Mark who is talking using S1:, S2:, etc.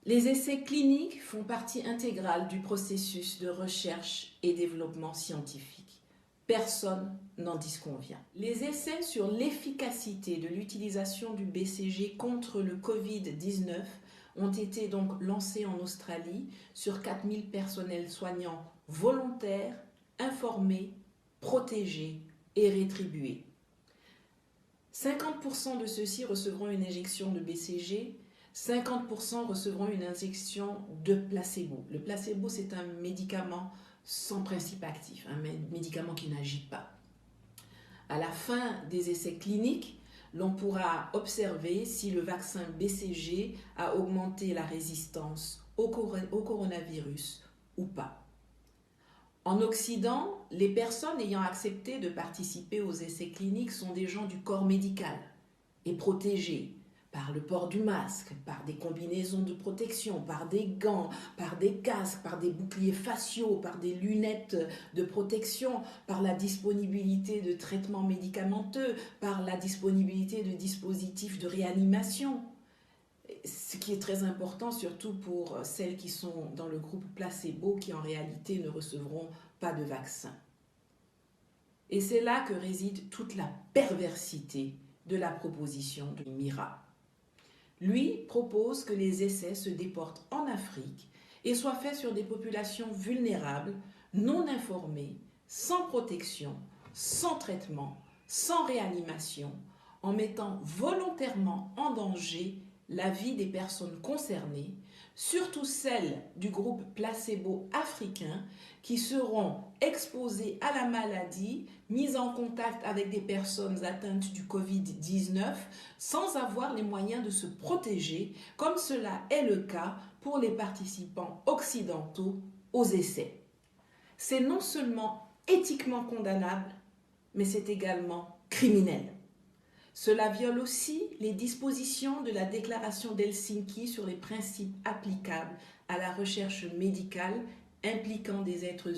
S1: Les essais cliniques font partie intégrale du processus de recherche et développement scientifique. Personne n'en disconvient. Les essais sur l'efficacité de l'utilisation du BCG contre le Covid-19 ont été donc lancés en Australie sur 4000 personnels soignants volontaires, informés, protégés et rétribués. 50% de ceux-ci recevront une injection de BCG, 50% recevront une injection de placebo. Le placebo, c'est un médicament sans principe actif, un médicament qui n'agit pas. À la fin des essais cliniques, l'on pourra observer si le vaccin BCG a augmenté la résistance au coronavirus ou pas. En Occident, les personnes ayant accepté de participer aux essais cliniques sont des gens du corps médical et protégés par le port du masque, par des combinaisons de protection, par des gants, par des casques, par des boucliers faciaux, par des lunettes de protection, par la disponibilité de traitements médicamenteux, par la disponibilité de dispositifs de réanimation. Ce qui est très important, surtout pour celles qui sont dans le groupe placebo, qui en réalité ne recevront pas de vaccin. Et c'est là que réside toute la perversité de la proposition de Mira. Lui propose que les essais se déportent en Afrique et soient faits sur des populations vulnérables, non informées, sans protection, sans traitement, sans réanimation, en mettant volontairement en danger la vie des personnes concernées, surtout celles du groupe placebo africain qui seront exposées à la maladie, mises en contact avec des personnes atteintes du Covid-19 sans avoir les moyens de se protéger, comme cela est le cas pour les participants occidentaux aux essais. C'est non seulement éthiquement condamnable, mais c'est également criminel. Cela viole aussi les dispositions de la déclaration d'Helsinki sur les principes applicables à la recherche médicale impliquant des êtres humains.